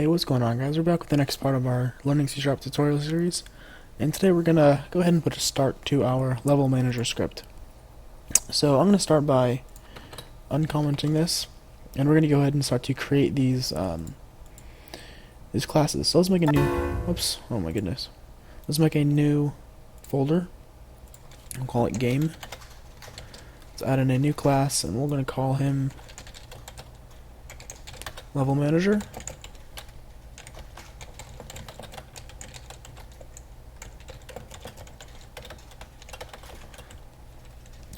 Hey, what's going on, guys? We're back with the next part of our Learning C# tutorial series, and today we're gonna go ahead and put a start to our level manager script. So I'm gonna start by uncommenting this, and we're gonna go ahead and start to create these classes. So let's make a new. Oops! Oh my goodness. Let's make a new folder. We'll call it game. Let's add in a new class, and we're gonna call him level manager.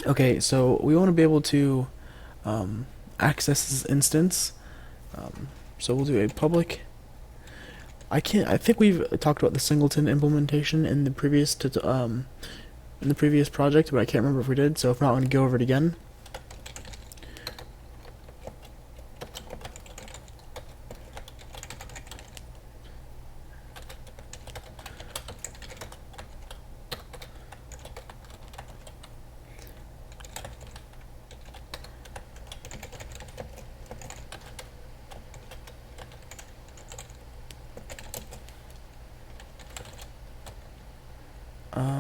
Okay, so we want to be able to access this instance. So we'll do a public. I think we've talked about the singleton implementation in the previous project, but I can't remember if we did. So if not, I'm going to go over it again.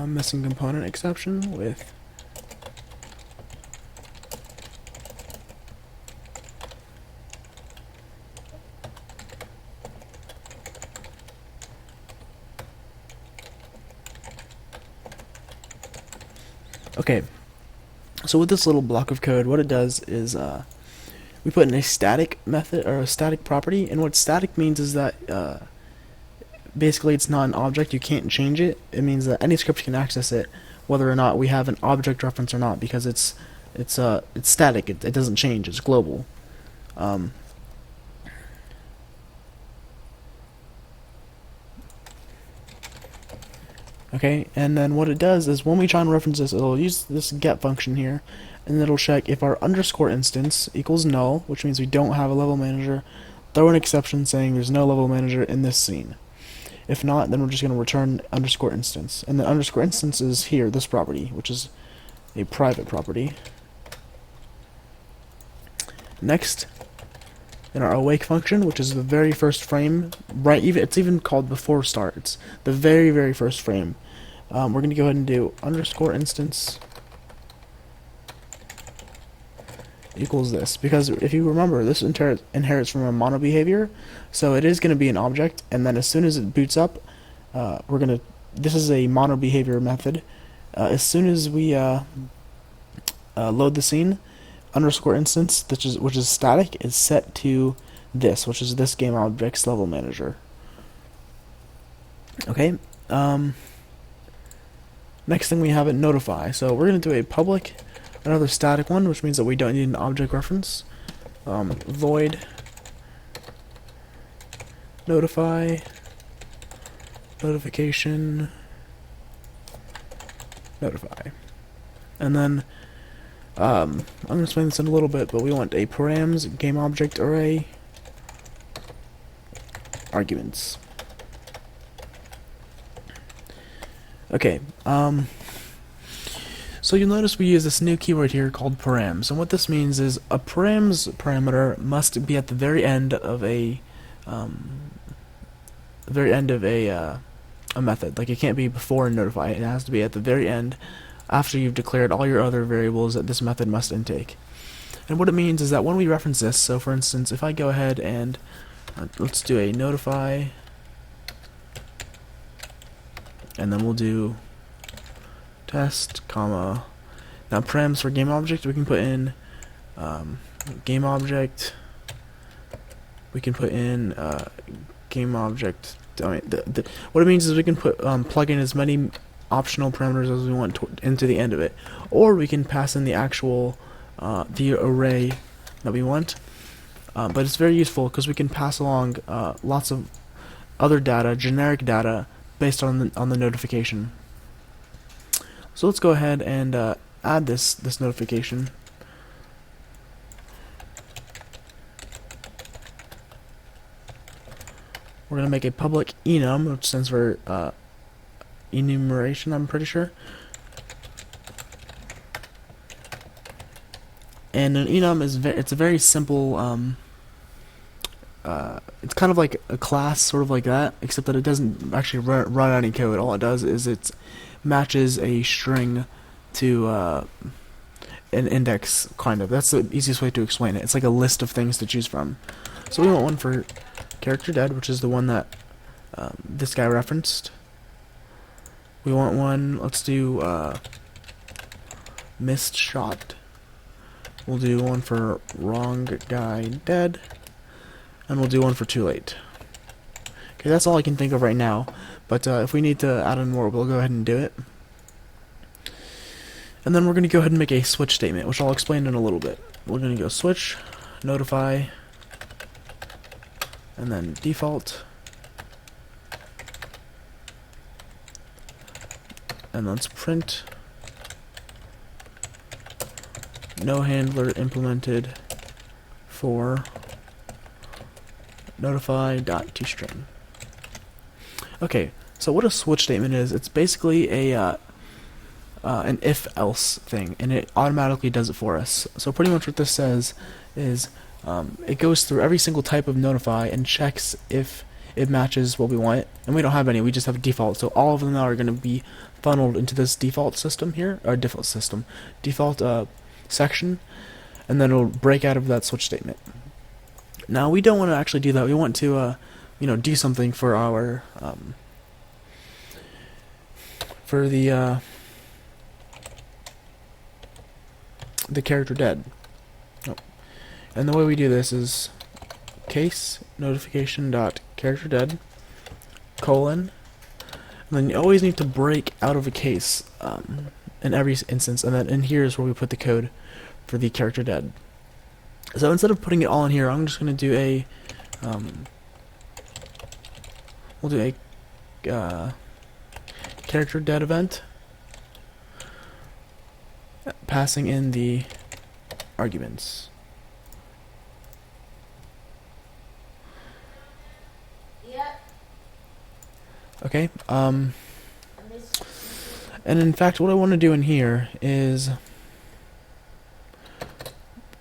Missing component exception with okay. So with this little block of code, what it does is we put in a static method or a static property, and what static means is that basically it's not an object, you can't change it. It means that any script can access it, whether or not we have an object reference or not, because it's static. It doesn't change. It's global. Okay, and then what it does is when we try and reference this, it'll use this get function here, and it'll check if our underscore instance equals null, which means we don't have a level manager. Throw an exception saying there's no level manager in this scene. If not, then we're just going to return underscore instance. And the underscore instance is here, this property, which is a private property. Next, in our awake function, which is the very first frame, it's even called before start. It's the very, very first frame. We're going to go ahead and do underscore instance equals this, because if you remember, this inherits from a mono behavior, so it is going to be an object, and then as soon as it boots up, this is a mono behavior method. As soon as we load the scene, underscore instance, which is static, is set to this, which is this game object's level manager. Okay. Next thing we have it notify. So we're going to do a public. Another static one, which means that we don't need an object reference. Void notify notification notify, and then I'm going to explain this in a little bit, but we want a params game object array arguments. Okay. So you'll notice we use this new keyword here called params, and what this means is a params parameter must be at the very end of a method. Like, it can't be before notify. It has to be at the very end, after you've declared all your other variables that this method must intake. And what it means is that when we reference this, so for instance, if I go ahead and let's do a notify, and then we'll do test, comma. Now params for game object, we can put in game object. We can put in game object. What it means is we can put plug in as many optional parameters as we want into the end of it, or we can pass in the actual the array that we want. But it's very useful because we can pass along lots of other data, generic data, based on the notification. So let's go ahead and add this notification. We're going to make a public enum, which stands for enumeration, I'm pretty sure. And an enum is it's a very simple it's kind of like a class, sort of like that, except that it doesn't actually run any code. All it does is it matches a string to an index, kind of. That's the easiest way to explain it. It's like a list of things to choose from. So we want one for character dead, which is the one that this guy referenced. We want one, let's do missed shot. We'll do one for wrong guy dead. And we'll do one for too late. Okay, that's all I can think of right now. But if we need to add in more, we'll go ahead and do it. And then we're going to go ahead and make a switch statement, which I'll explain in a little bit. We're going to go switch, notify, and then default. And let's print no handler implemented for notify.toString. Okay, so what a switch statement is, it's basically a an if-else thing, and it automatically does it for us. So pretty much what this says is it goes through every single type of notify and checks if it matches what we want, and we don't have any, we just have a default, so all of them are going to be funneled into this default system here, or default section, and then it'll break out of that switch statement. Now we don't want to actually do that. We want to do something for our for the character dead. Oh. And the way we do this is case notification dot character dead colon, and then you always need to break out of a case in every instance, and then in here is where we put the code for the character dead. So instead of putting it all in here, I'm just going to do a we'll do a character dead event, passing in the arguments. Okay, and in fact what I want to do in here is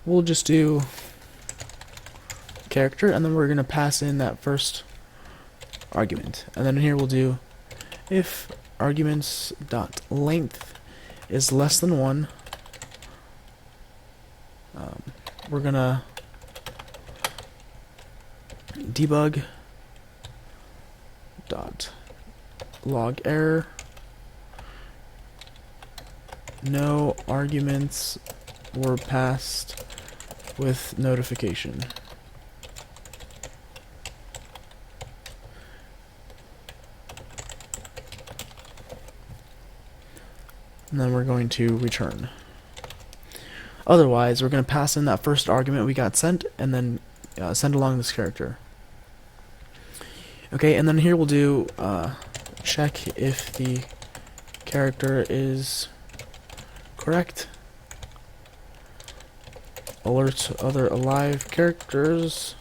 we'll just do character, and then we're going to pass in that first argument, and then here we'll do if arguments dot length is less than 1, we're gonna debug dot log error, no arguments were passed with notification. And then we're going to return. Otherwise, we're going to pass in that first argument we got sent, and then send along this character. Okay, and then here we'll do check if the character is correct. Alert other alive characters.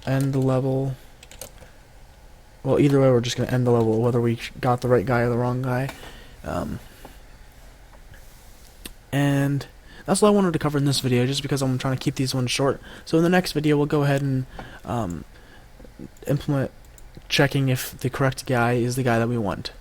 End the level. Well, either way, we're just going to end the level, whether we got the right guy or the wrong guy. And that's all I wanted to cover in this video, just because I'm trying to keep these ones short. So in the next video, we'll go ahead and implement checking if the correct guy is the guy that we want.